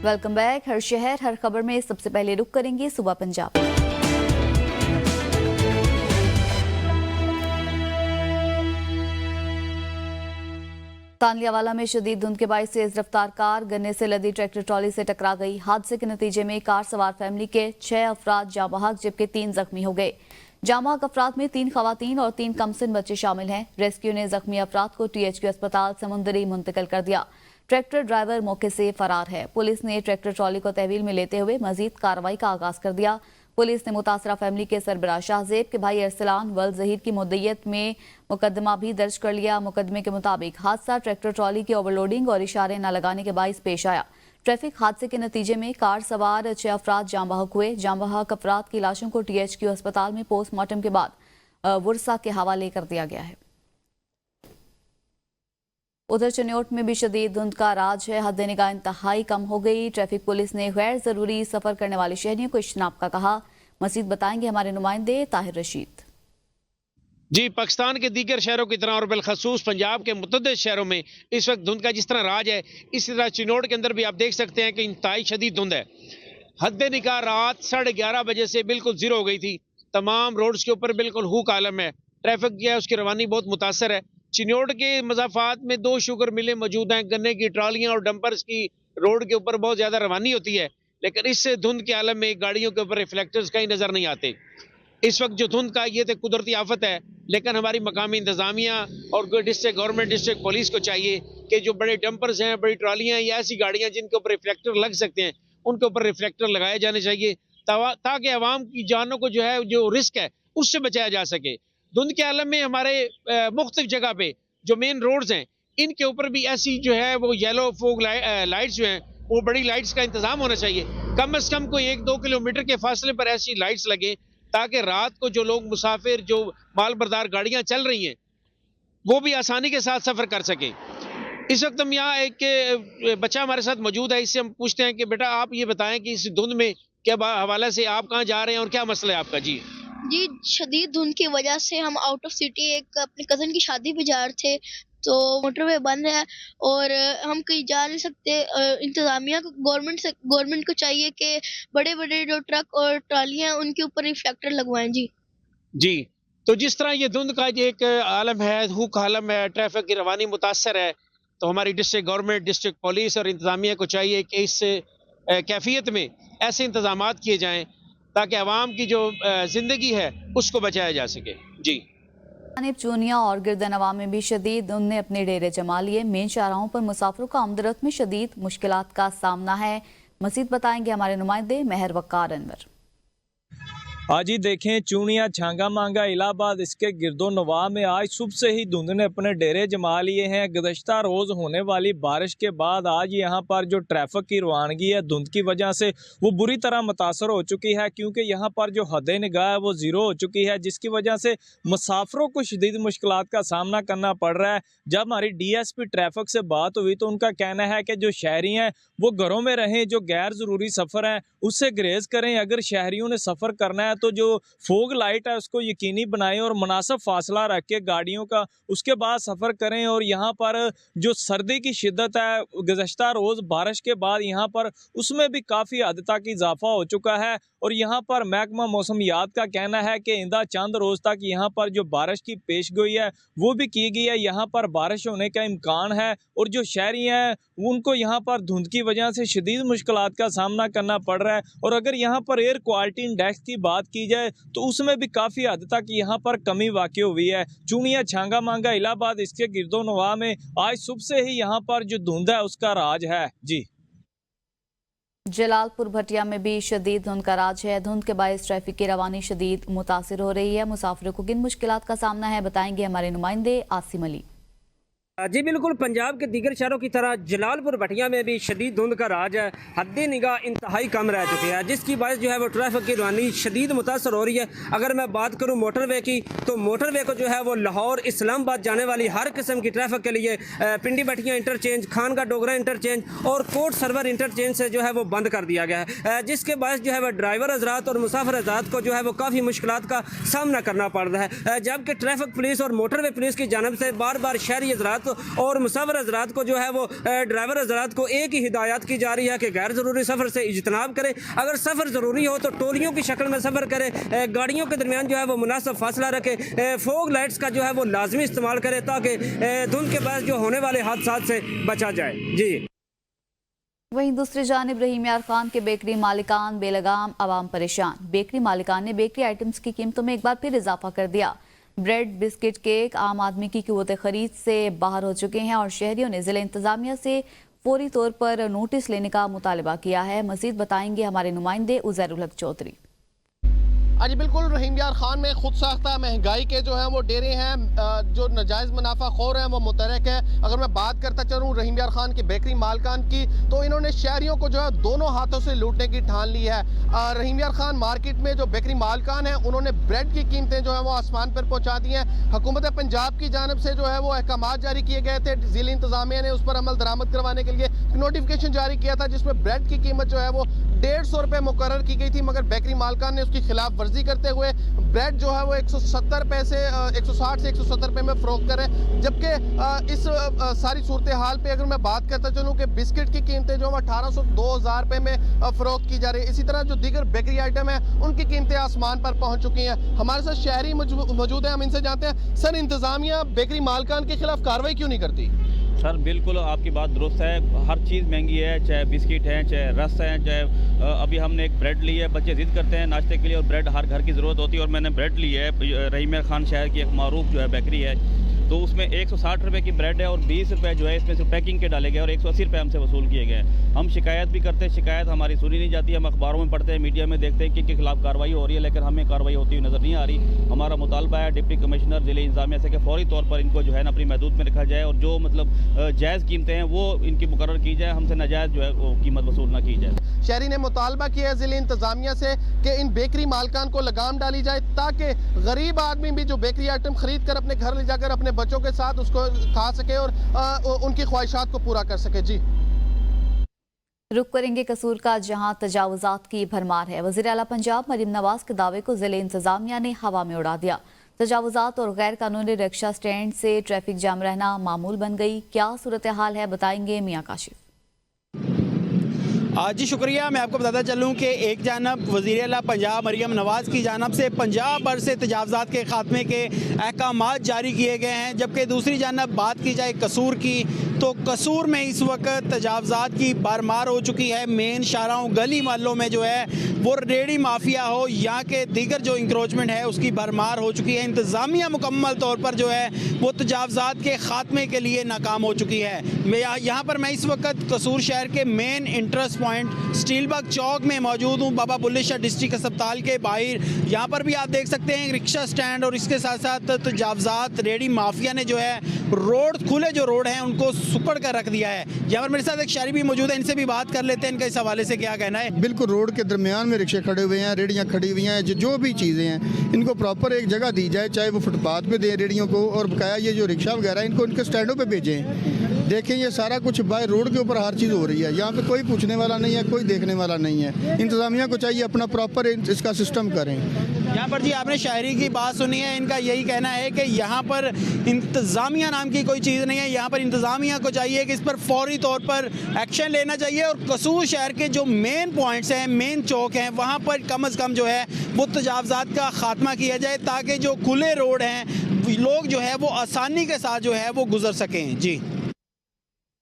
Welcome back. हर शहर हर खबर में सबसे पहले रुक करेंगे सुबह पंजाब। तांलियावाला में शदीद धुंध के बाइस तेज रफ्तार कार गन्ने से लदी ट्रैक्टर ट्रॉली से टकरा गई। हादसे के नतीजे में कार सवार फैमिली के 6 अफराद जाँ बहक जबकि 3 जख्मी हो गए। जाँ बहक अफराद में 3 खवातीन और 3 कमसिन बच्चे शामिल हैं। रेस्क्यू ने जख्मी अफराद को THQ अस्पताल समुंदरी मुंतकिल कर दिया। ट्रैक्टर ड्राइवर मौके से फरार है। पुलिस ने ट्रैक्टर ट्रॉली को तहवील में लेते हुए मजीद कार्रवाई का आगाज कर दिया। पुलिस ने मुतासरा फैमिली के सरबराह शाहजेब के भाई अरसलान वल जहीर की मुद्दइयत में मुकदमा भी दर्ज कर लिया। मुकदमे के मुताबिक हादसा ट्रैक्टर ट्रॉली की ओवरलोडिंग और इशारे न लगाने के बाइस पेश आया। ट्रैफिक हादसे के नतीजे में कार सवार 6 अफराद जाँ बहक हुए। जाँ बहक अफराद की लाशों को THQ अस्पताल में पोस्टमार्टम के बाद वुरसा के हवाले कर दिया गया है। उधर चन्योट में भी शदीद धुंध का राज है। हद निगाह इंतहाई कम हो गई। ट्रैफिक पुलिस ने गैर जरूरी सफर करने वाले शहरियों को इज्तनाब का कहा। मजीद बताएंगे हमारे नुमाइंदे ताहिर रशीद। जी, पाकिस्तान के दीगर शहरों की तरह और बिलखसूस पंजाब के मुतअद्दिद शहरों में इस वक्त धुंध का जिस तरह राज है, इसी तरह चिनोट के अंदर भी आप देख सकते हैं कि इंतहाई शदीद धुंध है। हद निगाह रात 11:30 बजे से बिल्कुल जीरो हो गई थी। तमाम रोड्स के ऊपर बिल्कुल हुक आलम है। ट्रैफिक जो है उसकी रवानी बहुत मुतासर है। चिन्योट के मज़ाफ़ात में 2 शुगर मिलें मौजूद हैं। गन्ने की ट्रालियां और डंपर्स की रोड के ऊपर बहुत ज़्यादा रवानी होती है, लेकिन इस धुंध के आलम में गाड़ियों के ऊपर रिफ्लेक्टर्स कहीं नज़र नहीं आते। इस वक्त जो धुंध का ये तो कुदरती आफत है, लेकिन हमारी मकामी इंतजामिया और डिस्ट्रिक्ट गवर्नमेंट डिस्ट्रिक्ट पुलिस को चाहिए कि जो बड़े डंपर्स हैं, बड़ी ट्रालियाँ या ऐसी गाड़ियाँ जिनके ऊपर रिफ्लेक्टर लग सकते हैं, उनके ऊपर रिफ्लेक्टर लगाए जाने चाहिए ताकि अवाम की जानों को जो है जो रिस्क है उससे बचाया जा सके। धुंध के आलम में हमारे मुख्तलिफ जगह पे जो मेन रोड्स हैं, इनके ऊपर भी ऐसी जो है वो येलो फोग लाइट्स जो हैं, वो बड़ी लाइट्स का इंतजाम होना चाहिए। कम से कम कोई 1-2 किलोमीटर के फासले पर ऐसी लाइट्स लगे ताकि रात को जो लोग मुसाफिर, जो माल बरदार गाड़ियां चल रही हैं, वो भी आसानी के साथ सफर कर सकें। इस वक्त हम यहाँ एक बच्चा हमारे साथ मौजूद है। इससे हम पूछते हैं कि बेटा आप ये बताएं कि इस धुंध में क्या हवाले से आप कहाँ जा रहे हैं और क्या मसला है आपका? जी शदीद धुंध की वजह से हम आउट ऑफ सिटी एक अपने कज़न की शादी पे जा रहे थे, तो मोटरवे बंद है और हम कहीं जा नहीं सकते। इंतजामिया को गवर्नमेंट को चाहिए कि बड़े बड़े जो ट्रक और ट्रालियां उनके ऊपर रिफ्लेक्टर लगवाएं। जी, तो जिस तरह ये धुंध का एक आलम है, हुक आलम है, ट्रैफिक की रवानी मुतासर है, तो हमारी डिस्ट्रिक्ट गवर्नमेंट, डिस्ट्रिक्ट पुलिस और इंतजामिया को चाहिए कि इस कैफियत में ऐसे इंतजामात किए जाएं ताकि अवाम की जो जिंदगी है उसको बचाया जा सके। जी, चूनिया और गिरदनवा में भी शदीद धुंध ने अपने डेरे जमा लिए। मेन शाहराहों पर मुसाफिरों का आमदरफ्त में शदीद मुश्किलात का सामना है। मजीद बताएंगे हमारे नुमाइंदे महर वक्कार अनवर। आज ही देखें, चूनिया, छांगा मांगा, इलाहाबाद, इसके गिरदो नवाह में आज सुबह से ही धुंध ने अपने डेरे जमा लिए हैं। गुज़श्ता रोज़ होने वाली बारिश के बाद आज यहाँ पर जो ट्रैफिक की रवानगी है धुंध की वजह से वो बुरी तरह मुतासर हो चुकी है, क्योंकि यहाँ पर जो हद निगाह है वो ज़ीरो हो चुकी है, जिसकी वजह से मुसाफिरों को शदीद मुश्किलात का सामना करना पड़ रहा है। जब हमारी DSP ट्रैफिक से बात हुई तो उनका कहना है कि जो शहरी हैं वो घरों में रहें, जो गैर ज़रूरी सफ़र हैं उससे ग्रेज करें। अगर शहरियों ने सफ़र करना है तो जो फोग लाइट है उसको यकीनी बनाएं और मुनासिब फासला रख के गाड़ियों का उसके बाद सफ़र करें। और यहाँ पर जो सर्दी की शिद्दत है गुज़श्ता रोज़ बारिश के बाद यहाँ पर उसमें भी काफ़ी हद तक इजाफा हो चुका है। और यहाँ पर महकमा मौसमियात का कहना है कि आइंदा चंद रोज़ तक यहाँ पर जो बारिश की पेशगोई है वो भी की गई है। यहाँ पर बारिश होने का इम्कान है और जो शहरी हैं उनको यहाँ पर धुंध की वजह से शदीद मुश्किलात का सामना करना पड़ रहा है। और अगर यहाँ पर एयर क्वालिटी इंडेक्स की बात की जाए तो उसमें भी काफ़ी हद तक यहाँ पर कमी वाक़ई हुई है। चूनिया, छांगा मांगा, इलाहाबाद, इसके गिरदो नवाह में आज सुबह से ही यहाँ पर जो धुंध है उसका राज है। जी, जलालपुर भटिया में भी शदीद धुंध का राज है। धुंध के बायस ट्रैफिक की रवानी शदीद मुतासिर हो रही है। मुसाफिरों को किन मुश्किलात का सामना है बताएंगे हमारे नुमाइंदे आसिम अली। जी बिल्कुल, पंजाब के दीगर शहरों की तरह जलालपुर भटिया में भी शदीद धुंध का राज है। हद निगाह इंतहाई कम रह चुकी है, जिसकी वजह जो है वो ट्रैफिक की रवानी शदीद मुतासर हो रही है। अगर मैं बात करूं मोटरवे की, तो मोटरवे को जो है वो लाहौर इस्लामाबाद जाने वाली हर किस्म की ट्रैफिक के लिए पिंडी भटिया इंटरचेंज, खान का डोगरा इंटरचेंज और कोट सरवर इंटरचेंज से जो है वो बंद कर दिया गया है, जिसके बायस जो है वह ड्राइवर हजरात और मुसाफिर हजरात को जो है वो काफ़ी मुश्किलात का सामना करना पड़ रहा है। जबकि ट्रैफिक पुलिस और मोटरवे पुलिस की जानब से बार बार शहरी हजरात हजरात और मुसाफिर हजरात को जो है वो ड्राइवर हजरात को एक ही हिदायत की जा रही है कि गैर ज़रूरी सफ़र से इजतनाब करें। अगर सफ़र ज़रूरी हो तो टोलियों की शक्ल में सफ़र करें, गाड़ियों के दरमियान जो है वो मुनासिब फासला रखें, फोग लाइट्स का जो है वो लाजमी इस्तेमाल करें ताकि धुंध के बाद जो होने वाले हादसात से बचा जाए। जी। वहीं दूसरी जानिब रहीम यार खान के बेकरी मालिकान बेलगाम, आवाम परेशान। बेकरी मालिकान ने बेकरी आइटम्स की कीमतों में एक बार फिर इजाफा कर दिया। ब्रेड, बिस्किट, केक आम आदमी की क़ुव्वत खरीद से बाहर हो चुके हैं और शहरियों ने ज़िला इंतज़ामिया से फौरी तौर पर नोटिस लेने का मुतालबा किया है। मज़ीद बताएंगे हमारे नुमाइंदे उज़ैरुल हक चौधरी। जी बिल्कुल, रहीम यार खान में खुद साख्ता महंगाई के जो है वो डेरे हैं, जो नाजायज़ मुनाफा खोर हैं वो मुतरक है। अगर मैं बात करता चलूँ रहीम यार खान की बेकरी मालकान की, तो इन्होंने शहरियों को जो है दोनों हाथों से लूटने की ठान ली है। रहीम यार खान मार्केट में जो बेकरी मालकान हैं उन्होंने ब्रेड की कीमतें जो है वो आसमान पर पहुँचा दी हैं। हुकूमत पंजाब की जानब से जो है वो अहकामात जारी किए गए थे, ज़िला इंतज़ामिया ने उस पर अमल दरामद करवाने के लिए नोटिफिकेशन जारी किया था जिसमें ब्रेड की कीमत जो है वो 150 रुपये मुकर्रर की गई थी, मगर बेकरी मालकान ने उसकी खिलाफ वर्जी करते हुए ब्रेड जो है वो 170 रुपये से 160 से 170 रुपये में फ़रोख्त करे। जबकि इस सारी सूरत हाल पे अगर मैं बात करता चलूँ कि बिस्किट की कीमतें जो 1800 2000 रुपये में फ़रोख्त की जा रही है। इसी तरह जो दीगर बेकरी आइटम है उनकी कीमतें आसमान पर पहुँच चुकी हैं। हमारे साथ शहरी मौजूद हैं, हम इनसे जानते हैं, सर इंतज़ामिया बेकरी मालकान के खिलाफ कार्रवाई क्यों नहीं करती? सर बिल्कुल आपकी बात दुरुस्त है, हर चीज़ महंगी है, चाहे बिस्किट है, चाहे रस है, चाहे अभी हमने एक ब्रेड ली है, बच्चे ज़िद करते हैं नाश्ते के लिए और ब्रेड हर घर की ज़रूरत होती है और मैंने ब्रेड ली है। रहीम यार खान शहर की एक मारूफ जो है बेकरी है, तो उसमें 160 रुपये की ब्रेड है और 20 रुपये जो है इसमें सिर्फ पैकिंग के डाले गए और 180 रुपये हमसे वसूल किए गए। हम शिकायत भी करते हैं, शिकायत हमारी सुनी नहीं जाती। हम अखबारों में पढ़ते हैं, मीडिया में देखते हैं कि इनके खिलाफ कार्रवाई हो रही है, लेकिन हमें कार्रवाई होती हुई नज़र नहीं आ रही। हमारा मुतालबा है डिप्टी कमिश्नर ज़िले इंतज़ामिया से कि फौरी तौर पर इनको जो है ना अपनी महदूद में रखा जाए और जो मतलब जायज़ कीमतें हैं वो इनकी मुकर्रर की जाए, हमसे नाजायज़ जो है वो कीमत वसूल ना की जाए। शहरी ने मुतालबा किया है ज़िले इंतज़ामिया से कि इन बेकरी मालकान को लगाम डाली जाए ताकि गरीब आदमी भी जो बेकरी आइटम खरीद कर अपने घर ले जाकर अपने बच्चों के साथ उसको खा सके और उनकी ख्वाहिशात को पूरा कर सके। जी रुक करेंगे कसूर का, जहां तजावुजात की भरमार है। वज़ीर आला पंजाब मरीम नवाज के दावे को ज़िले इंतज़ामिया ने हवा में उड़ा दिया। तजावुजात और गैर कानूनी रिक्शा स्टैंड से ट्रैफिक जाम रहना मामूल बन गई। क्या सूरत हाल है बताएंगे मियाँ काशिफ। जी शुक्रिया। मैं आपको बताता चलूँ कि एक जानब वज़ीर आला पंजाब मरीम नवाज़ की जानब से पंजाब भर से तजावुज़ात के ख़ात्मे के अहकामात जारी किए गए हैं, जबकि दूसरी जानब बात की जाए कसूर की तो कसूर में इस वक्त तजावुज़ात की भरमार हो चुकी है। मेन शाहराहों गली मोहल्लों में जो है वो रेडी माफिया हो या के दीगर जो इंक्रोचमेंट है उसकी भरमार हो चुकी है। इंतज़ामिया मुकम्मल तौर पर जो है वो तजावुज़ात के ख़ात्मे के लिए नाकाम हो चुकी है। यहाँ पर मैं इस वक्त कसूर शहर के मेन इंटरेस्ट पॉइंट स्टीलबर्ग चौक में मौजूद हूँ, बाबा बुल्ले शाह डिस्ट्रिक्ट अस्पताल के बाहर। यहाँ पर भी आप देख सकते हैं रिक्शा स्टैंड और इसके साथ साथ तजावुज़ात रेडी माफिया ने जो है रोड खुले जो रोड हैं उनको सुकड़ कर रख दिया है। यहाँ पर मेरे साथ एक शहरी भी मौजूद है, इनसे भी बात कर लेते हैं, इनका इस हवाले से क्या कहना है। बिल्कुल रोड के दरमियान में रिक्शे खड़े हुए हैं, रेडियाँ खड़ी हुई हैं, जो भी चीज़ें हैं इनको प्रॉपर एक जगह दी जाए, चाहे वो फुटपाथ पे दें रेडियों को और बकाया ये जो रिक्शा वगैरह इनको इनके स्टैंडों पे भेजें। देखें ये सारा कुछ बाय रोड के ऊपर हर चीज़ हो रही है, यहाँ पे कोई पूछने वाला नहीं है, कोई देखने वाला नहीं है। इंतज़ामिया को चाहिए अपना प्रॉपर इसका सिस्टम करें। यहाँ पर जी आपने शायरी की बात सुनी है, इनका यही कहना है कि यहाँ पर इंतज़ामिया नाम की कोई चीज़ नहीं है। यहाँ पर इंतज़ामिया को चाहिए कि इस पर फौरी तौर पर एक्शन लेना चाहिए और कसूर शहर के जो मेन पॉइंट्स हैं, मेन चौक हैं, वहाँ पर कम अज़ कम जो है वो तजावुज़ात का खात्मा किया जाए ताकि जो खुले रोड हैं लोग जो है वो आसानी के साथ जो है वो गुजर सकें। जी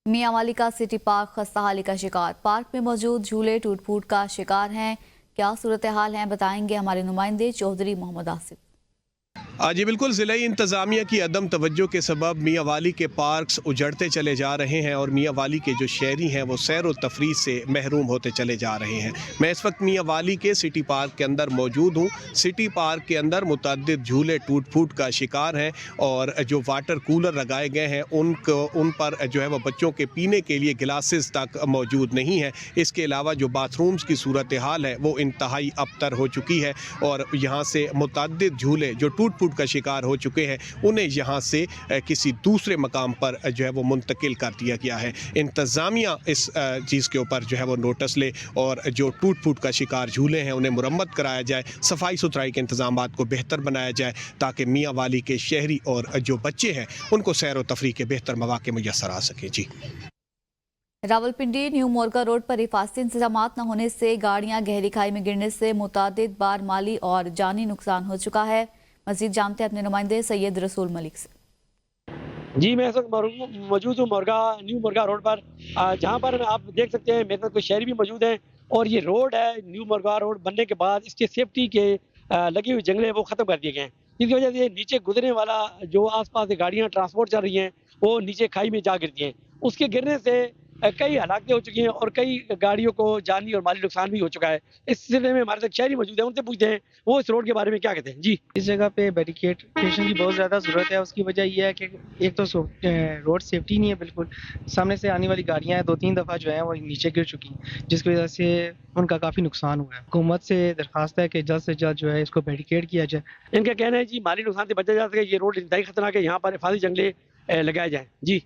मियाँ वाली का सिटी पार्क खस्ताहाली का शिकार, पार्क में मौजूद झूले टूट फूट का शिकार हैं। क्या सूरत हाल है बताएंगे हमारे नुमाइंदे चौधरी मोहम्मद आसिफ। जी बिल्कुल, ज़िला इंतज़ामिया की अदम तवज्जो के सबब मियाँ वाली के पार्क्स उजड़ते चले जा रहे हैं और मियाँ वाली के जो शहरी हैं वो सैर व तफरीह से महरूम होते चले जा रहे हैं। मैं इस वक्त मियाँ वाली के सिटी पार्क के अंदर मौजूद हूँ। सिटी पार्क के अंदर मुतअद्दिद झूले टूट फूट का शिकार हैं और जो वाटर कूलर लगाए गए हैं उन पर जो है वो बच्चों के पीने के लिए गिलासेस तक मौजूद नहीं है। इसके अलावा जो बाथरूम्स की सूरत हाल है वो इंतहाई अबतर हो चुकी है और यहाँ से मुतअद्दिद झूले जो टूट फूट फूड का शिकार हो चुके हैं उन्हें यहाँ से किसी दूसरे मकाम पर जो है वो मुंतकिल कर दिया गया है। इंतज़ामिया इस चीज़ के ऊपर जो है वो नोटिस ले और जो टूट फूट का शिकार झूले हैं उन्हें मुरम्मत कराया जाए, सफाई सुथराई के इंतजाम को बेहतर बनाया जाए ताकि मियाँ वाली के शहरी और जो बच्चे हैं उनको सैर व तफरीह के बेहतर मौके मुयस्सर आ सके। जी, रावलपिंडी न्यू मोरगा रोड पर हिफाजती इंतजाम न होने से गाड़ियां गहरी खाई में गिरने से मुतादिद बार माली और जानी नुकसान हो चुका है। मजीद जानते हैं अपने नुमाइंदे सैयद रसूल मलिक से। जी, मैं इस वक्त मौजूद हूँ न्यू मोरगा रोड पर, जहाँ पर आप देख सकते हैं मेरे साथ कुछ शहरी भी मौजूद हैं। और ये रोड है, न्यू मोरगा रोड बनने के बाद इसके सेफ्टी के लगी हुई जंगले वो ख़त्म कर दिए गए हैं, जिसकी वजह से नीचे गुजरने वाला जो आसपास से गाड़ियाँ ट्रांसपोर्ट चल रही हैं वो नीचे खाई में जा गिरती हैं। उसके गिरने से कई हलाकतें हो चुकी हैं और कई गाड़ियों को जानी और माली नुकसान भी हो चुका है। इस सिलसिले में हमारे साथ शहरी मौजूद हैं, उनसे पूछते हैं वो इस रोड के बारे में क्या कहते हैं। जी, इस जगह पे बैरिकेडेशन की बहुत ज़्यादा ज़रूरत है। उसकी वजह यह है कि एक तो रोड सेफ्टी नहीं है बिल्कुल, सामने से आने वाली गाड़ियाँ हैं 2-3 दफ़ा जो है वो नीचे गिर चुकी हैं, जिसकी वजह से उनका काफ़ी नुकसान हुआ है। हुकूमत से दरख्वास्त है कि जल्द से जल्द जो है इसको बैरिकेड किया जाए। इनका कहना है जी माली नुकसान से बचा जा सके, ये रोड इंतहाई खतरनाक है, यहाँ पर हिफाजती जंगले लगाए जाए। जी,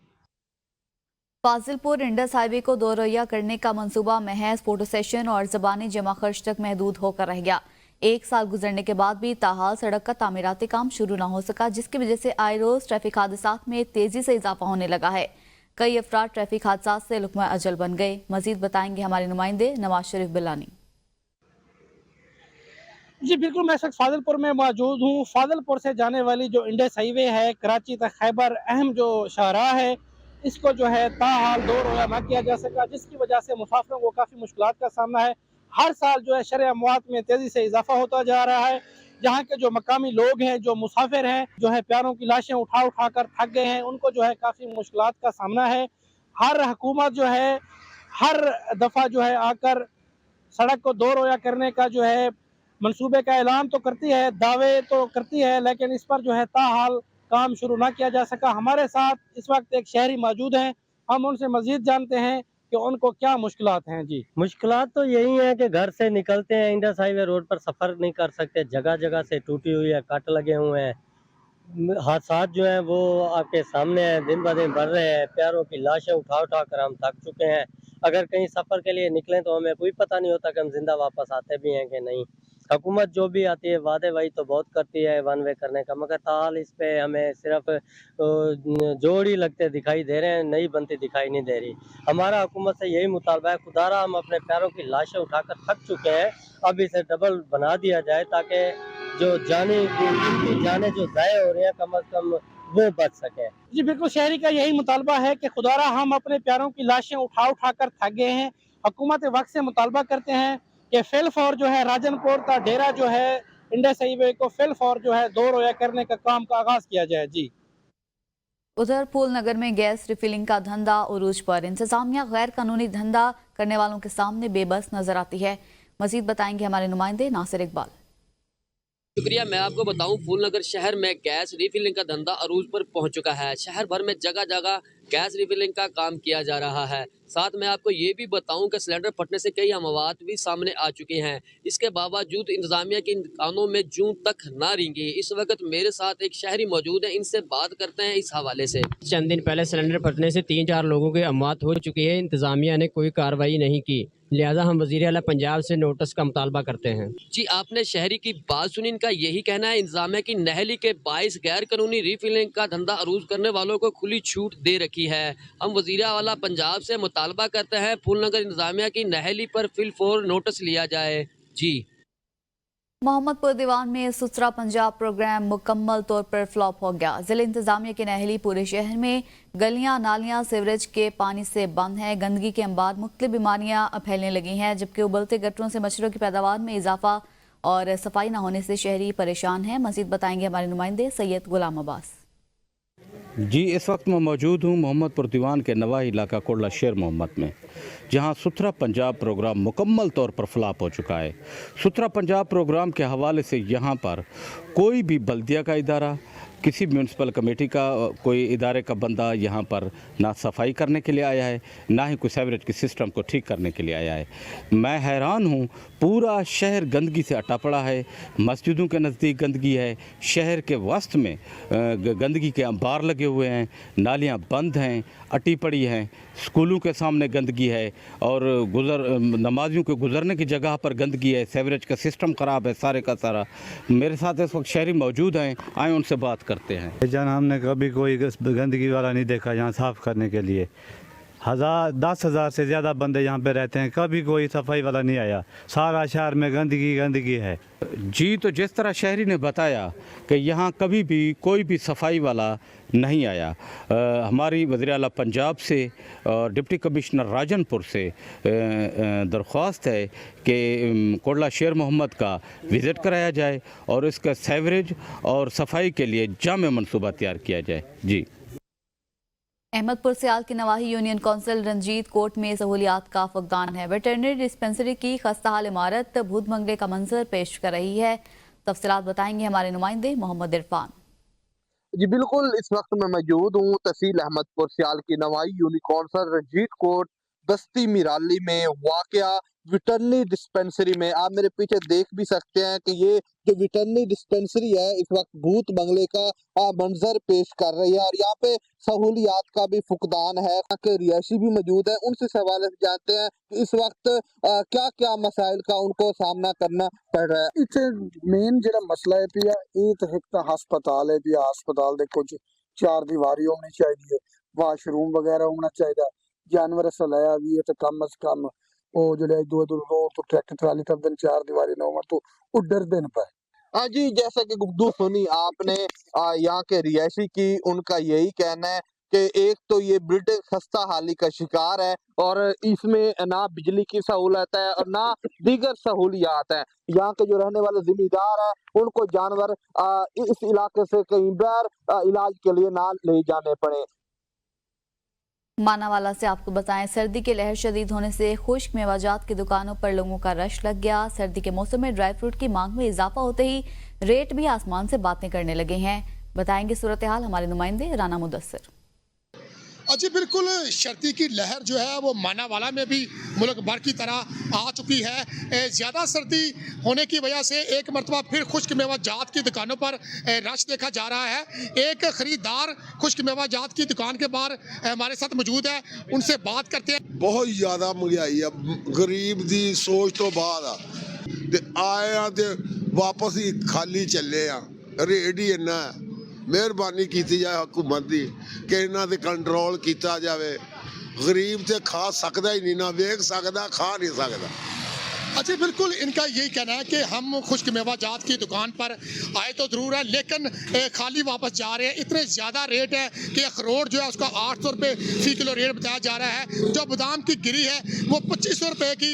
फाजिलपुर इंडस हाईवे को दो रैया करने का मंसूबा महज फोटो सेशन और ज़बानी जमा खर्च तक महदूद होकर रह गया। 1 साल गुजरने के बाद भी ताहाल सड़क का तामीराती काम शुरू न हो सका, जिसकी वजह से आए रोज ट्रैफिक हादसात में तेजी से इजाफा होने लगा है। कई अफराद ट्रैफिक हादसात से लुक़मा अजल बन गए। मजीद बताएंगे हमारे नुमाइंदे नवाज शरीफ बिलानी। जी बिल्कुल, मैं इस वक्त फाजिलपुर में मौजूद हूँ। फाजिलपुर से जाने वाली जो इंडस हाईवे है कराची तक खैबर अहम जो शाहराह है, इसको जो है ताहाल दो रोया ना किया जा सका, जिसकी वजह से मुसाफिरों को काफ़ी मुश्किलात का सामना है। हर साल जो है शरह अमवात में तेज़ी से इजाफा होता जा रहा है। जहाँ के जो मकामी लोग हैं, जो मुसाफिर हैं, जो है प्यारों की लाशें उठा उठा कर थक गए हैं, उनको जो है काफ़ी मुश्किलात का सामना है। हर हुकूमत जो है हर दफ़ा जो है आकर सड़क को दो रोया करने का जो है मंसूबे का ऐलान तो करती है, दावे तो करती है, लेकिन इस पर जो है ताहाल काम शुरू ना किया जा सका। हमारे साथ इस वक्त एक शहरी मौजूद हैं, हम उनसे मजीद जानते हैं कि उनको क्या मुश्किलात हैं। जी, मुश्किलात तो यही है कि घर से निकलते हैं इंडस हाईवे रोड पर सफ़र नहीं कर सकते, जगह जगह से टूटी हुई है, कट लगे हुए हैं, हादसात जो हैं वो आपके सामने हैं, दिन ब दिन बढ़ रहे हैं। प्यारों की लाशें उठा उठा कर हम थक चुके हैं। अगर कहीं सफ़र के लिए निकलें तो हमें कोई पता नहीं होता कि हम जिंदा वापस आते भी हैं कि नहीं। हुकूमत जो भी आती है वादे वही तो बहुत करती है वन वे करने का, मगर ताल इस पे हमें सिर्फ जोड़ ही लगते दिखाई दे रहे हैं, नई बनती दिखाई नहीं दे रही। हमारा हुकूमत से यही मुतालबा है, खुदारा हम अपने प्यारों की लाशें उठाकर थक चुके हैं, अब इसे डबल बना दिया जाए ताकि जो जाने जो ज़ाय हो रही हैं कम अज़ कम वो बच सके। जी बिल्कुल, शहरी का यही मुतालबा है कि खुदारा हम अपने प्यारों की लाशें उठा उठा कर थक गए हैं। हुकूमत वक्त से मुतालबा करते हैं कि फिल फौर जो है राजनपुर का डेरा जो है इंडस हाईवे को फिल फौर जो है दो रोया करने का काम का आगाज किया जाए। जी, उधर फूल नगर में गैस रिफिलिंग का धंधा उरूज पर, इंतजामिया गैर कानूनी धंधा करने वालों के सामने बेबस नजर आती है। मजीद बताएंगे हमारे नुमाइंदे नासिर इकबाल। शुक्रिया। मैं आपको बताऊं फूलनगर शहर में गैस रिफिलिंग का धंधा अरूज पर पहुंच चुका है। शहर भर में जगह जगह गैस रिफिलिंग का काम किया जा रहा है। साथ में आपको ये भी बताऊं कि सिलेंडर फटने से कई अमवात भी सामने आ चुके हैं। इसके बावजूद इंतजामिया के कानों में जूं तक ना रेंगी। इस वक्त मेरे साथ एक शहरी मौजूद है, इनसे बात करते हैं इस हवाले से। चंद दिन पहले सिलेंडर फटने से 3-4 लोगों की अमवात हो चुकी है। इंतजामिया ने कोई कार्रवाई नहीं की, लिहाजा हम वज़ीर आला पंजाब से नोटिस का मुतालबा करते हैं। जी, आपने शहरी की बात सुनी। इनका यही कहना है इंतजामिया की नहली के 22 गैर कानूनी रिफिलिंग का धंधा अरूज करने वालों को खुली छूट दे रखी है। हम वज़ीर आला पंजाब से मुतालबा करते हैं फूलनगर इंतजामिया की नहली पर फिल फौर नोटिस लिया जाए। जी, मोहम्मदपुर दीवान में सुथरा पंजाब प्रोग्राम मुकम्मल तौर पर फ्लॉप हो गया। जिला इंतजामिया की नहली पूरे शहर में गलियां नालियां सीवरेज के पानी से बंद हैं। गंदगी के अंबार मुख्तलिफ बीमारियां फैलने लगी हैं, जबकि उबलते गटरों से मच्छरों की पैदावार में इजाफा और सफाई न होने से शहरी परेशान हैं। मजीद बताएंगे हमारे नुमाइंदे सैयद गुलाम अब्बास। जी, इस वक्त मैं मौजूद हूँ मोहम्मदपुर दीवान के नवाही इलाका कोटला शेर मोहम्मद में, जहाँ सुथरा पंजाब प्रोग्राम मुकम्मल तौर पर फ्लॉप हो चुका है। सुथरा पंजाब प्रोग्राम के हवाले से यहाँ पर कोई भी बल्दिया का इदारा, किसी म्यूनसिपल कमेटी का कोई इदारे का बंदा यहाँ पर ना सफाई करने के लिए आया है, ना ही कोई सीवरेज के सिस्टम को ठीक करने के लिए आया है। मैं हैरान हूँ, पूरा शहर गंदगी से अटा पड़ा है। मस्जिदों के नज़दीक गंदगी है, शहर के वस्त में गंदगी के अंबार लगे हुए हैं, नालियाँ बंद हैं, अटी पड़ी हैं, स्कूलों के सामने गंदगी है और नमाजियों के गुजरने की जगह पर गंदगी है, सीवरेज का सिस्टम ख़राब है सारे का सारा। मेरे साथ इस वक्त शहरी मौजूद हैं, आए उनसे बात करते हैं। जान हमने कभी कोई गंदगी वाला नहीं देखा यहाँ साफ़ करने के लिए। 10,000 से ज़्यादा बंदे यहाँ पे रहते हैं, कभी कोई सफाई वाला नहीं आया। सारा शहर में गंदगी है जी। तो जिस तरह शहरी ने बताया कि यहाँ कभी भी कोई भी सफाई वाला नहीं आया। हमारी वज़ीर आला पंजाब से और डिप्टी कमिश्नर राजनपुर से दरख्वास्त है कि कोटला शेर मोहम्मद का विज़िट कराया जाए और इसका सीवरेज और सफाई के लिए जामे मनसूबा तैयार किया जाए। जी। अहमदपुर सियाल की नवाही यूनियन काउंसिल रंजीत कोर्ट में सहूलियात का फुकदान है। वेटरनरी डिस्पेंसरी की खस्ताहाल इमारत भूत बंगले का मंजर पेश कर रही है। तफसीलात बताएंगे हमारे नुमाइंदे मोहम्मद इरफान। जी बिल्कुल, इस वक्त मैं मौजूद हूँ तहसील अहमदपुर सियाल की नवाई यूनियन काउंसिल रंजीत कोर्ट दस्ती मिराली में वाक़या वेटरनरी डिस्पेंसरी में। आप मेरे पीछे देख भी सकते हैं कि ये जो वेटरनरी डिस्पेंसरी है इस वक्त भूत बंगले का मंजर पेश कर रही है और यहाँ पे सहूलियात का भी फुकदान है। यहाँ के रिहायशी भी मौजूद है, उनसे सवाल जानते हैं कि इस वक्त क्या क्या मसाइल का उनको सामना करना पड़ रहा है। इतने मेन जो मसला है पिया एक हस्पताल है पिया। हस्पताल देखो 4 दीवारी होनी चाहिए, वाशरूम वगैरह होना चाहिए, जानवर सलाया भी है तो कम अज कम वो जो दो तो ट्रैक्टर ट्राली तब दिन 4 दीवारी न हो तो उधर दिन पर। हाँ जी, जैसा कि गुफ्तगू सुनी आपने यहाँ के रिहायशी की, उनका यही कहना है कि एक तो ये बिल्डिंग खस्ता हाली का शिकार है और इसमें ना बिजली की सहूलत है और ना दीगर सहूलियात है। यहाँ के जो रहने वाले जिम्मेदार हैं उनको जानवर इस इलाके से कहीं बाहर इलाज के लिए ना ले जाने पड़े। मानावाला से आपको बताएं, सर्दी की लहर शदीद होने से खुश्क मेवाजात की दुकानों पर लोगों का रश लग गया। सर्दी के मौसम में ड्राई फ्रूट की मांग में इजाफा होते ही रेट भी आसमान से बातें करने लगे हैं। बताएंगे सूरत हाल हमारे नुमाइंदे राना मुदस्सिर। जी बिल्कुल, सर्दी की लहर जो है वो मानावाला में भी मुल्क भर की तरह आ चुकी है। ज़्यादा सर्दी होने की वजह से एक मरतबा फिर खुश्क मेवा जात की दुकानों पर रश देखा जा रहा है। एक ख़रीदार खुश्क मेवा जात की दुकान के बाहर हमारे साथ मौजूद है, उनसे बात करते हैं। बहुत ज़्यादा महंगाई है, गरीब की सोच तो बाद आए तो वापस ही खाली चले रेट ही इन्ना है। मेहरबानी की जाए हुकूमत की कि इन्हां ते कंट्रोल किया जाए। गरीब तो खा सकता ही नहीं, ना वेख सकता, खा नहीं सकता। अच्छा बिल्कुल, इनका यही कहना है कि हम खुश्क मेवा जात की दुकान पर आए तो ज़रूर है लेकिन खाली वापस जा रहे हैं। इतने ज़्यादा रेट है कि अखरोट जो है उसका 800 रुपये फ़ी किलो रेट बताया जा रहा है। जो बादाम की गिरी है वो 2500 रुपये की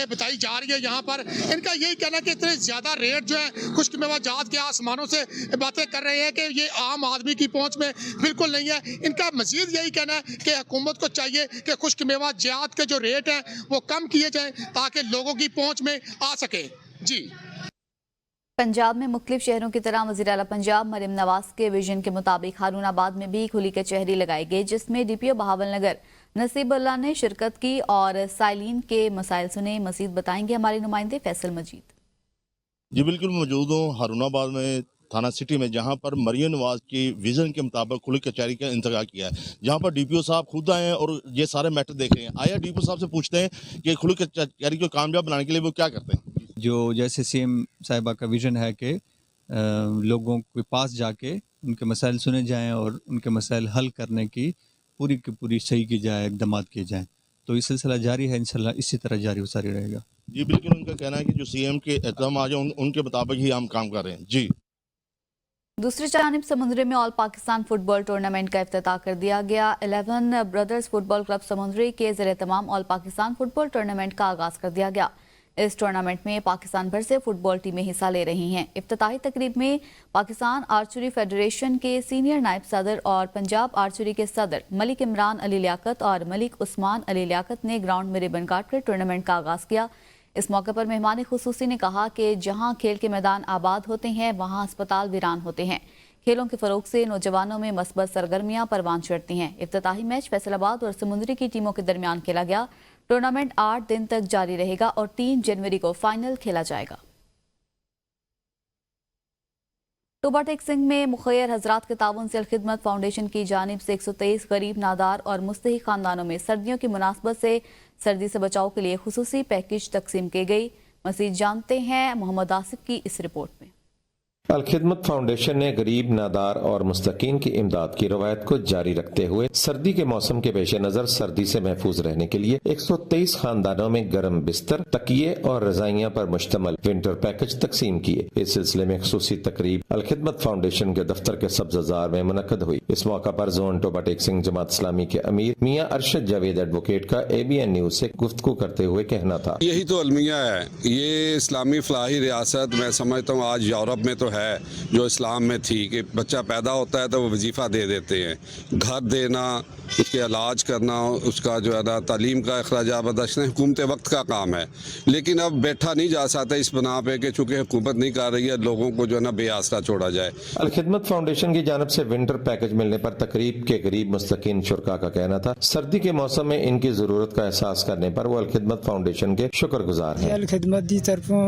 बताई जा रही है यहाँ पर। इनका यही कहना है कि इतने ज़्यादा रेट जो है खुश्क मेवा जात के आसमानों से बातें कर रहे हैं कि ये आम आदमी की पहुँच में बिल्कुल नहीं है। इनका मज़ीद यही कहना है कि हुकूमत को चाहिए कि खुश्क मेवा जात के जो रेट हैं वो कम किए जाएँ ताकि लोगों की पहुँच में आ सके। जी। पंजाब में मुख्तलिफ शहरों की तरह वज़ीर आला पंजाब मरियम नवाज के विजन के मुताबिक हारूनाबाद में भी खुली कचहरी लगाई गई, जिसमें डीपीओ बहावल नगर नसीबुल्लाह ने शिरकत की और साइलिन के मसाइल सुने। मजीद बताएंगे हमारे नुमाइंदे फैसल मजीद। जी बिल्कुल, मौजूद हूँ हारूनाबाद में थाना सिटी में, जहां पर मरियम नवाज की विजन के मुताबिक खुली कचहरी का इंतज़ार किया है, जहां पर डीपीओ साहब खुद आए हैं और ये सारे मैटर देख रहे हैं। आया डीपीओ साहब से पूछते हैं कि खुली कचहरी को कामयाब बनाने के लिए वो क्या करते हैं। जो जैसे सीएम साहिबा का विजन है कि लोगों के पास जाके उनके मसाइल सुने जाएं और उनके मसाइल हल करने की पूरी सही की जाए, इक़दाम किए जाएँ, तो ये सिलसिला जारी है। इंशाल्लाह इसी तरह जारी सारी रहेगा। जी बिल्कुल, उनका कहना है कि जो सीएम के एहतमाम आ जाए उनके मुताबिक ही हम काम कर रहे हैं। जी। दूसरी जानिब समुद्री में ऑल पाकिस्तान फुटबॉल टूर्नामेंट का इफ्तिताह कर दिया गया। 11 ब्रदर्स फुटबॉल क्लब समुद्री के ज़ेरे तमाम ऑल पाकिस्तान फुटबॉल टूर्नामेंट का आगाज कर दिया गया। इस टूर्नामेंट में पाकिस्तान भर से फुटबॉल टीमें हिस्सा ले रही हैं। इफ्तिताही तकरीब में पाकिस्तान आर्चरी फेडरेशन के सीनियर नायब सदर और पंजाब आर्चरी के सदर मलिक इमरान अली लियाकत और मलिक उस्मान अली लियाकत ने ग्राउंड में रिबन काट कर टूर्नामेंट का आगाज किया। इस मौके पर मेहमान खुसूसी ने कहा कि जहां खेल के मैदान आबाद होते हैं वहां अस्पताल वीरान होते हैं। खेलों के फरोग से नौजवानों में मस्बत सरगर्मियां परवान चढ़ती हैं। इफ्तिताही मैच फैसलाबाद और समुद्री की टीमों के दरमियान खेला गया। टूर्नामेंट 8 दिन तक जारी रहेगा और 3 जनवरी को फाइनल खेला जाएगा। टोबा टेक्सिंग में मुखैर हजरात के ताउन से अलखिदमत फाउंडेशन की जानिब से 123 गरीब, नादार और मुस्तहिक खानदानों में सर्दियों की मुनासबत से सर्दी से बचाव के लिए खुसूसी पैकेज तकसीम की गई। मज़ीद जानते हैं मोहम्मद आसिफ की इस रिपोर्ट में। अलखिदमत फाउंडेशन ने गरीब, नादार और मुस्तकीन की इमदाद की रवायत को जारी रखते हुए सर्दी के मौसम के पेश नजर सर्दी से महफूज रहने के लिए 123 खानदानों में गर्म बिस्तर, तकिए और रजाइयां पर मुश्तमल विंटर पैकेज तकसीम किए। इस सिलसिले में खुसूसी तकरीब अलखिदमत फाउंडेशन के दफ्तर के सब्ज़ाजार में मुनक्कद हुई। इस मौका पर जोन टोबा टेक्सिंग जमात इस्लामी के अमीर मियां अरशद जावेद एडवोकेट का ABN न्यूज से गुफ्तगू करते हुए कहना था, यही तो अलमिया है, ये इस्लामी फलाही रियासत। मैं समझता हूँ आज यूरोप में तो है जो इस्लाम में थी कि बच्चा पैदा होता है तो वो वजीफा दे देते हैं, घर देना, उसके इलाज करना, उसका जो है ना तालीम का अखराजात बर्दाश्त हुकूमत वक्त का काम है। लेकिन अब बैठा नहीं जा सकता इस बना पे कि चूंकि हुकूमत नहीं कर रही है, लोगों को जो है ना बेआसरा छोड़ा जाए। अलखिदमत फाउंडेशन की जानब से विंटर पैकेज मिलने पर तकरीब के गरीब मुस्तकीन शुरका का कहना था, सर्दी के मौसम में इनकी जरूरत का एहसास करने पर वो अलखिदमत फाउंडेशन के शुक्रगुजार हैं। अलखिदमत की तरफों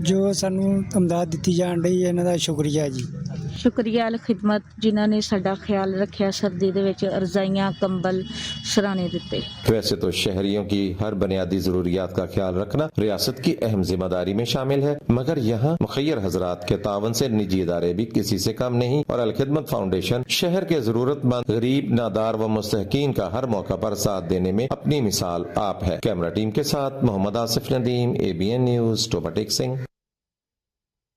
जो सानू इमदाद दी जान रही है, इन्हां दा शुक्रिया जी। शुक्रिया अलखिदमत जिन्हों ने साडा ख्याल रखा, सर्दी दे विच रजाइयां, कंबल, सराने दिते। वैसे तो शहरियों की हर बुनियादी जरूरियात का ख्याल रखना रियासत की अहम जिम्मेदारी में शामिल है, मगर यहाँ मुखैर हजरात के तावन से निजी इदारे भी किसी से कम नहीं और अलखिदमत फाउंडेशन शहर के जरूरतमंद गरीब, नादार व मुस्तहकीन का हर मौका पर साथ देने में अपनी मिसाल आप है। कैमरा टीम के साथ मोहम्मद आसिफ नदीम, ABN न्यूज, टोबा टेक्सिंग।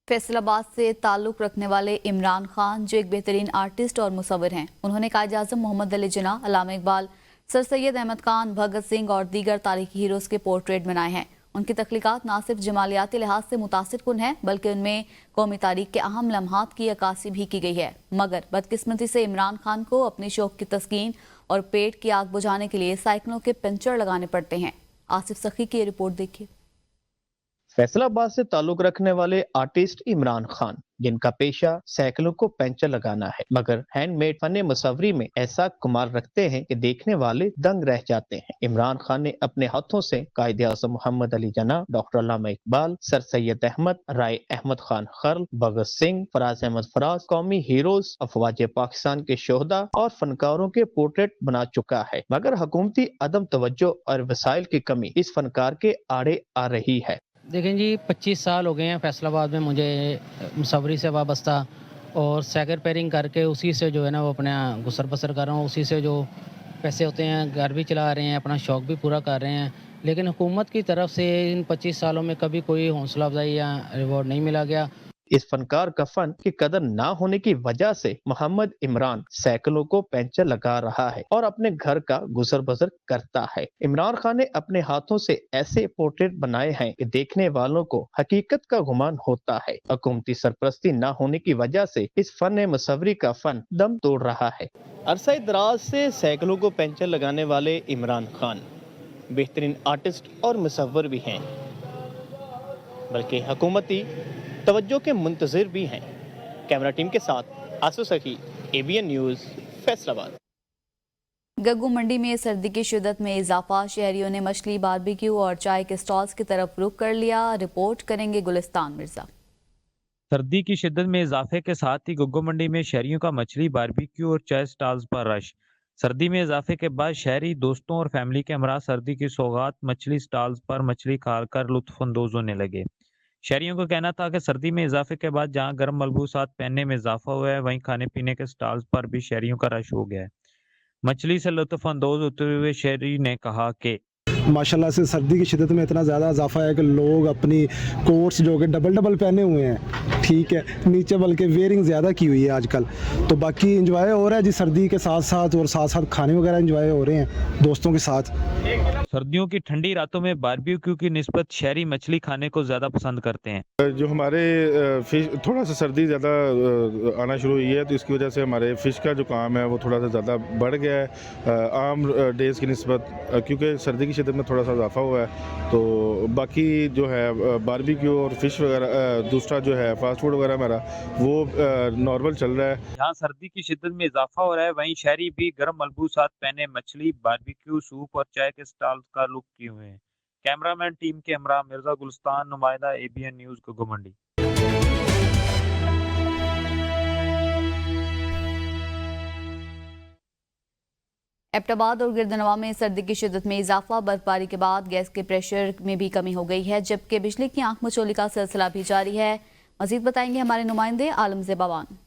फैसलाबाद से ताल्लुक रखने वाले इमरान खान जो एक बेहतरीन आर्टिस्ट और मुसव्विर हैं, उन्होंने कायद आज़म मोहम्मद अली जिन्ना, अल्लामा इकबाल, सर सैयद अहमद खान, भगत सिंह और दीगर तारीखी हीरोज़ के पोर्ट्रेट बनाए हैं। उनकी तख्लीकात न सिर्फ जमालियाती लिहाज से मुतासिर कुन है बल्कि उनमें कौमी तारीख के अहम लम्हात की अक्कासी भी की गई है। मगर बदकिस्मती से इमरान खान को अपनी शौक की तस्कीन और पेट की आग बुझाने के लिए साइकिलों के पंचर लगाने पड़ते हैं। आसिफ सखी की रिपोर्ट देखिए। फैसलाबाद से ताल्लुक रखने वाले आर्टिस्ट इमरान खान, जिनका पेशा साइकिलों को पंचर लगाना है, मगर हैंडमेड फन मुसव्वरी में ऐसा कमाल रखते हैं कि देखने वाले दंग रह जाते हैं। इमरान खान ने अपने हाथों से कायद आज़म मोहम्मद अली जिन्ना, डॉक्टर अल्लामा इकबाल, सर सैयद अहमद, राय अहमद खान खर्ल, भगत सिंह, फराज अहमद फराज, कौमी हीरोज, अफवाज पाकिस्तान के शोहदा और फनकारों के पोर्ट्रेट बना चुका है, मगर हुकूमती अदम तवज्जो और वसाइल की कमी इस फनकार के आड़े आ रही है। देखें जी, 25 साल हो गए हैं फैसलाबाद में मुझे मुसव्वरी से वाबस्ता, और साइकिल रिपेयरिंग करके उसी से जो है ना वो अपना गुसर बसर कर रहा हूँ। उसी से जो पैसे होते हैं घर भी चला रहे हैं, अपना शौक़ भी पूरा कर रहे हैं। लेकिन हुकूमत की तरफ से इन 25 सालों में कभी कोई हौसला अफजाई या रिवॉर्ड नहीं मिला गया। इस फनकार का फन की कदर ना होने की वजह से मोहम्मद इमरान साइकिलों को पंचर लगा रहा है और अपने घर का गुजर बसर करता है। इमरान खान ने अपने हाथों से ऐसे पोर्ट्रेट बनाए हैं कि देखने वालों को हकीकत का गुमान होता है। हुकूमती सरपरस्ती ना होने की वजह से इस फन मुसव्वरी का फन दम तोड़ रहा है। अरसा दराज से साइकिलों को पंचर लगाने वाले इमरान खान बेहतरीन आर्टिस्ट और मुसव्वर भी हैं, बल्कि हुकूमती तवज्जो के मुंतजिर भी हैं। कैमरा टीम के साथ आसू सखी, ABN न्यूज, फैसलाबाद। गग्गू मंडी में सर्दी की शिद्दत में इजाफा, शहरियों ने मछली, बारबेक्यू और चाय के स्टॉल्स की तरफ रुख कर लिया। रिपोर्ट करेंगे गुलिस्तान मिर्जा। सर्दी की शिद्दत में इजाफे के साथ ही गग्गू मंडी में शहरियों का मछली, बारबेक्यू और चाय स्टॉल्स पर रश। सर्दी में इजाफे के बाद शहरी दोस्तों और फैमिली के हमरा सर्दी की सौगात मछली स्टॉल्स पर मछली खाकर लुत्फानंदोज होने लगे। शहरियों का कहना था कि सर्दी में इजाफे के बाद जहां गर्म मलबूसात पहनने में इजाफा हुआ है, वहीं खाने पीने के स्टॉल्स पर भी शहरियों का रश हो गया है। मछली से लुत्फानंदोज होते हुए शहरी ने कहा कि माशाल्लाह से सर्दी की शिद्दत में इतना ज़्यादा इजाफा है कि लोग अपनी कोट्स जो कि डबल पहने हुए हैं, ठीक है, नीचे बल्कि वेयरिंग ज़्यादा की हुई है आजकल। तो बाकी इंजॉय हो रहा है जी सर्दी के साथ साथ, और साथ साथ खाने वगैरह इंजॉय हो रहे हैं दोस्तों के साथ। सर्दियों की ठंडी रातों में बारबेक्यू की निस्बत शहरी मछली खाने को ज़्यादा पसंद करते हैं। जो हमारे फिश थोड़ा सा सर्दी ज़्यादा आना शुरू हुई है, तो इसकी वजह से हमारे फ़िश का जो काम है वो थोड़ा सा ज़्यादा बढ़ गया है आम डेज़ की निस्बत, क्योंकि सर्दी की शिद्दत में थोड़ा सा इजाफा हुआ है। तो बाकी जो है बारबेक्यू और फिश वगैरह, दूसरा जो है फास्ट ट्रांसपोर्ट वगैरह हमारा वो नॉर्मल चल रहा है। जहाँ सर्दी की शिद्दत में इजाफा हो रहा है, वहीं शहरी भी गर्म मलबूसात पहने मछली, बारबेक्यू, सूप और चाय के स्टॉल का लुक किए हुए हैं। कैमरामैन टीम के हमरा मिर्जा गुलस्तान, नुमाइंदा ABN न्यूज़ को घुमंडी। एबटाबाद और गिरदनवा में सर्दी की शिद्दत में इजाफा, बर्फबारी के बाद गैस के प्रेशर में भी कमी हो गई है, जबकि बिजली की आंख मचोली का सिलसिला भी जारी है। मजीद बताएंगे हमारे नुमाइंदे आलम ज़ेबावान।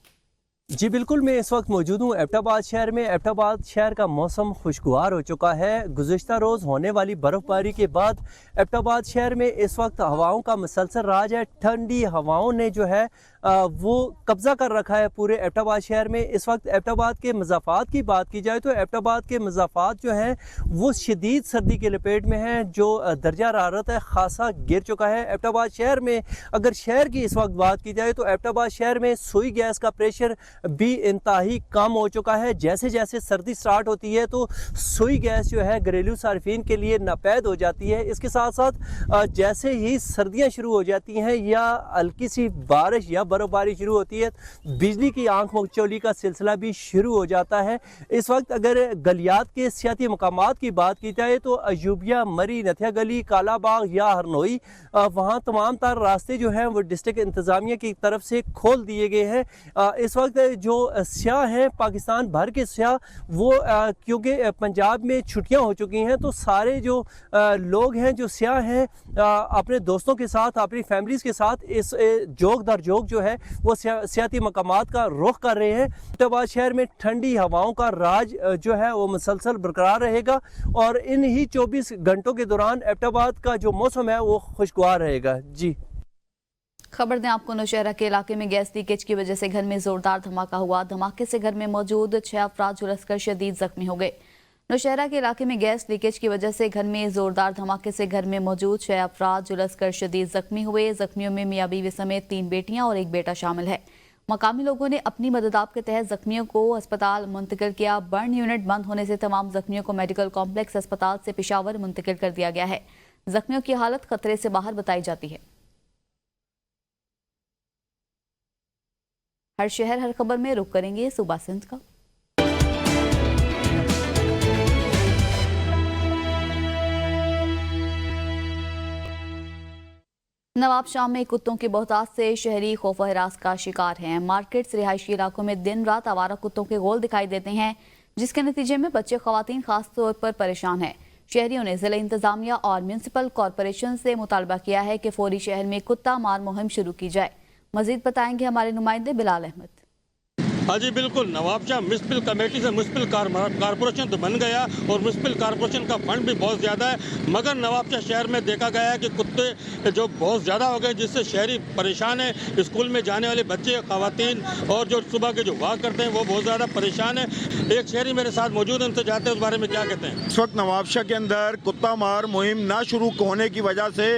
जी बिल्कुल, मैं इस वक्त मौजूद हूँ एबटाबाद शहर में। एबटाबाद शहर का मौसम खुशगवार हो चुका है। गुज़िश्ता रोज़ होने वाली बर्फ़बारी के बाद एबटाबाद शहर में इस वक्त हवाओं का मुसलसल राज है। ठंडी हवाओं ने जो है वो कब्ज़ा कर रखा है पूरे एबटाबाद शहर में। इस वक्त एबटाबाद के मज़ाफ़ात की बात की जाए तो एबटाबाद के मज़ाफ़ात जो हैं वो शदीद सर्दी के लपेट में हैं। जो दर्जा हरारत है ख़ासा गिर चुका है एबटाबाद शहर में। अगर शहर की इस वक्त बात की जाए तो एबटाबाद शहर में सुई गैस का प्रेशर भी इंतहाई कम हो चुका है। जैसे जैसे सर्दी स्टार्ट होती है तो सुई गैस जो है घरेलू सार्फिन के लिए नापैद हो जाती है। इसके साथ साथ जैसे ही सर्दियाँ शुरू हो जाती हैं या हल्की सी बारिश या बर्फबारी शुरू होती है, बिजली की आंख मचौली का सिलसिला भी शुरू हो जाता है। इस वक्त अगर गलियात के सियाती मकामात की बात की जाए तो अयूबिया, मरी, नथिया गली, काला बाग या हरनोई, वहाँ तमाम तार रास्ते जो हैं वो डिस्ट्रिक्ट इंतज़ामिया की तरफ से खोल दिए गए हैं। इस वक्त जो स्याह हैं पाकिस्तान भर के स्याह वो क्योंकि पंजाब में छुट्टियां हो चुकी हैं तो सारे जो लोग हैं जो स्याह हैं अपने दोस्तों के साथ, अपनी फैमिलीज़ के साथ इस जोग दर जोग जो है वो सियाती मकामात का रुख कर रहे हैं। एबटाबाद शहर में ठंडी हवाओं का राज जो है वो मुसलसल बरकरार रहेगा और इन ही 24 घंटों के दौरान एबटाबाद का जो मौसम है वो खुशगवार रहेगा। जी खबर दें आपको, नौशहरा के इलाके में गैस लीकेज की वजह से घर में जोरदार धमाका हुआ। धमाके से घर में मौजूद 6 अफराद झुलसकर शदीद जख्मी हो गए। नौशहरा के इलाके में गैस लीकेज की वजह से घर में जोरदार धमाके से घर में मौजूद 6 अफराद झुलसकर शदीद जख्मी हुए। जख्मियों में मियां बीवी समेत 3 बेटियां और 1 बेटा शामिल है। मकामी लोगों ने अपनी मददाब के तहत जख्मियों को अस्पताल मुंतकिल किया। बर्न यूनिट बंद होने से तमाम जख्मियों को मेडिकल कॉम्प्लेक्स अस्पताल से पेशावर मुंतकिल कर दिया गया है। जख्मियों की हालत खतरे से बाहर बताई जाती है। हर शहर हर खबर में रुक करेंगे सूबा सिंध का। नवाबशाह में कुत्तों की बहुतायत से शहरी खौफ हरास का शिकार हैं। मार्केट्स, रिहायशी इलाकों में दिन रात आवारा कुत्तों के गोल दिखाई देते हैं, जिसके नतीजे में बच्चे, खवातीन खास तौर पर परेशान हैं। शहरियों ने जिला इंतजामिया और म्यूनसिपल कॉरपोरेशन से मुतालबा किया है कि फौरी शहर में कुत्ता मार मुहिम शुरू की जाए। मजीद बताएंगे हमारे नुमाइंदे बिलाल अहमद। हाँ जी बिल्कुल, नवाबशाह म्यूनसिपल कमेटी से म्यूनसिपल कॉरपोरेशन तो बन गया और म्यूनसिपल कॉरपोरेशन का फंड भी बहुत ज़्यादा है, मगर नवाबशाह शहर में देखा गया है कि कुत्ते जो बहुत ज़्यादा हो गए, जिससे शहरी परेशान है। स्कूल में जाने वाले बच्चे, खवातीन और जो सुबह के जो वॉक करते हैं वो बहुत ज़्यादा परेशान है। एक शहरी मेरे साथ मौजूद है, उनसे जाते हैं उस बारे में क्या कहते हैं। इस वक्त नवाबशाह के अंदर कुत्ता मार मुहिम ना शुरू होने की वजह से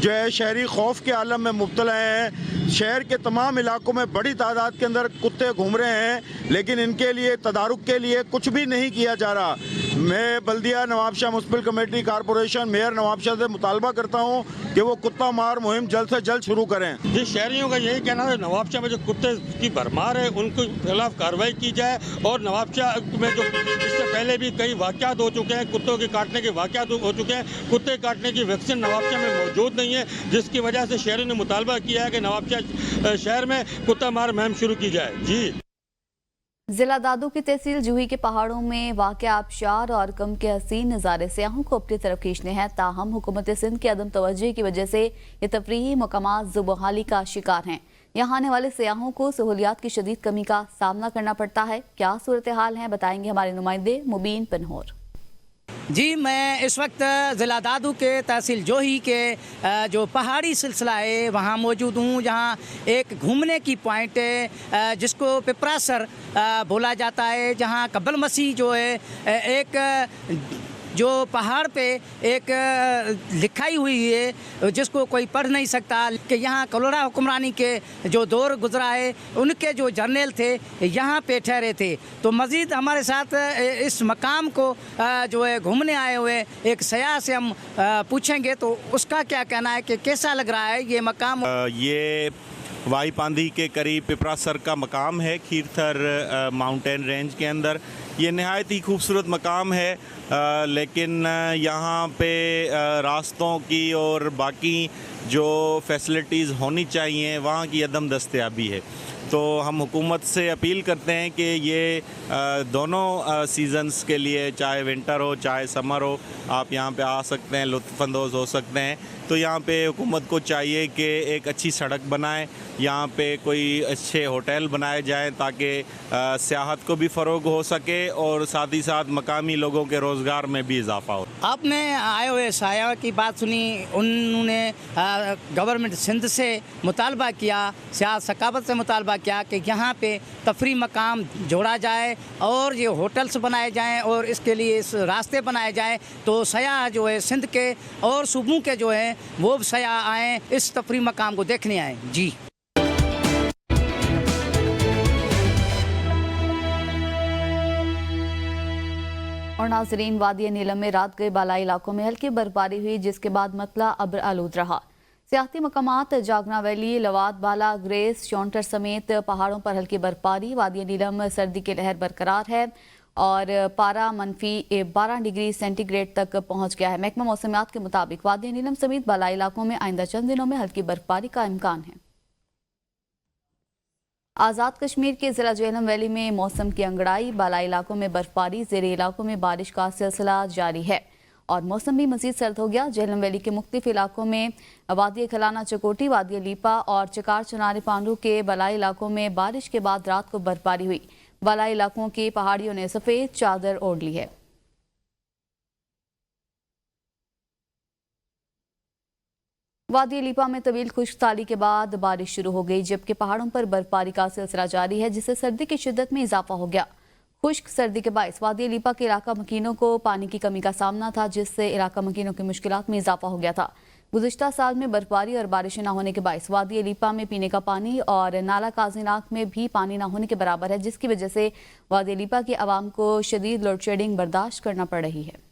जो है शहरी खौफ के आलम में मुब्तला हैं। शहर के तमाम इलाकों में बड़ी तादाद के अंदर कुत्ते घूम रहे हैं, लेकिन इनके लिए तदारुक के लिए कुछ भी नहीं किया जा रहा। मैं बल्दिया Nawabshah municipal committee corporation mayor Nawabshah से मुतालबा करता हूँ कि वो कुत्ता मार मुहिम जल्द से जल्द शुरू करें। जी शहरियों का यही कहना है नवाबशाह में जो कुत्ते की भरमार है उनके खिलाफ कार्रवाई की जाए और नवाबशाह में जो इससे पहले भी कई वाक़यात हो चुके हैं, कुत्तों के काटने के वाक़यात हो चुके हैं, कुत्ते काटने की वैक्सीन नवाबशाह में मौजूद नहीं है, जिसकी वजह से शहरियों ने मुतालबा किया है कि नवाबशाह शहर में कुत्ता मार मुहिम शुरू की जाए। जी जिला दादू की तहसील जूही के पहाड़ों में वाक़ आबशार और कम के हसीन नज़ारे सयाहों को अपनी तरफ खींचने हैं। ताहम हुकूमत सिंध की अदम तवज्जो की वजह से ये तफरीही मकामात ज़ुबहाली का शिकार हैं। यहाँ आने वाले सयाहों को सहूलियात की शदीद कमी का सामना करना पड़ता है। क्या सूरत हाल है, बताएंगे हमारे नुमाइंदे मुबीन पनहोर। जी मैं इस वक्त ज़िला दादू के तहसील जोही के जो पहाड़ी सिलसिला है वहाँ मौजूद हूँ, जहाँ एक घूमने की पॉइंट है जिसको पिपरासर बोला जाता है, जहाँ कब्बल मसीह जो है एक जो पहाड़ पे एक लिखाई हुई है जिसको कोई पढ़ नहीं सकता कि यहाँ कलोरा हुक्मरानी के जो दौर गुजरा है उनके जो जर्नल थे यहाँ पे ठहरे थे। तो मज़ीद हमारे साथ इस मकाम को जो है घूमने आए हुए एक सयाह से हम पूछेंगे तो उसका क्या कहना है कि कैसा लग रहा है ये मकाम। ये वाई पांदी के करीब पिपरासर का मकाम है, खीरथर माउंटेन रेंज के अंदर। ये नहायत ही खूबसूरत मकाम है, लेकिन यहाँ पे रास्तों की और बाकी जो फैसिलिटीज़ होनी चाहिए वहाँ की अदम दस्तयाबी है। तो हम हुकूमत से अपील करते हैं कि ये दोनों सीज़न्स के लिए, चाहे विंटर हो चाहे समर हो, आप यहाँ पे आ सकते हैं, लुत्फ़अंदोज़ हो सकते हैं। तो यहाँ पे हुकूमत को चाहिए कि एक अच्छी सड़क बनाए, यहाँ पे कोई अच्छे होटल बनाए जाएं ताकि सियाहत को भी फ़रोग हो सके और साथ ही साथ मकामी लोगों के रोज़गार में भी इजाफा हो। आपने आए हुए साया की बात सुनी, उन्होंने गवर्नमेंट सिंध से मुतालबा किया, सियाहत सकाफत से मुतालबा किया कि यहाँ पे तफरी मकाम जोड़ा जाए और ये होटल्स बनाए जाएं और इसके लिए इस रास्ते बनाए जाएं, तो सयाह जो है सिंध के और सूबों के जो है वो सयाह आएँ, इस तफरी मकाम को देखने आएँ। जी और नाजरीन, वादी नीलम में रात गए बालाई इलाकों में हल्की बर्फबारी हुई, जिसके बाद मतला अब्र आलूद रहा। सियाहती मकामात जागना वैली, लवाद बाला, ग्रेस, शॉन्टर समेत पहाड़ों पर हल्की बर्फबारी। वादी नीलम सर्दी की लहर बरकरार है और पारा -12 डिग्री सेंटीग्रेड तक पहुंच गया है। महकमा मौसमियात के मुताबिक वादी नीलम समेत बालाई इलाकों में आइंदा चंद दिनों में हल्की बर्फबारी का इम्कान है। आज़ाद कश्मीर के ज़िला जेहलम वैली में मौसम की अंगड़ाई, बालाई इलाकों में बर्फबारी, ज़ेरी इलाकों में बारिश का सिलसिला जारी है और मौसम भी मज़ीद सर्द हो गया। जेहलम वैली के मुख्तलिफ इलाकों में वादी खलाना चकोटी, वादी लीपा और चकार चनारे पांडू के बालाई इलाकों में बारिश के बाद रात को बर्फबारी हुई। बालाई इलाकों की पहाड़ियों ने सफ़ेद चादर ओढ़ ली है। वादी लीपा में तवील खुश्कसाली के बाद बारिश शुरू हो गई, जबकि पहाड़ों पर बर्फबारी का सिलसिला जारी है, जिससे सर्दी की शिद्दत में इजाफा हो गया। खुश्क सर्दी के बायस वादी लीपा के इलाका मकीनों को पानी की कमी का सामना था, जिससे इलाका मकीनों की मुश्किलात में इजाफा हो गया था। गुज़िश्ता साल में बर्फबारी और बारिशें न होने के बायस वादी लीपा में पीने का पानी और नाला काजीनाक में भी पानी न होने के बराबर है, जिसकी वजह से वादी लीपा की आवाम को शदीद लोड शेडिंग बर्दाश्त करना पड़ रही है।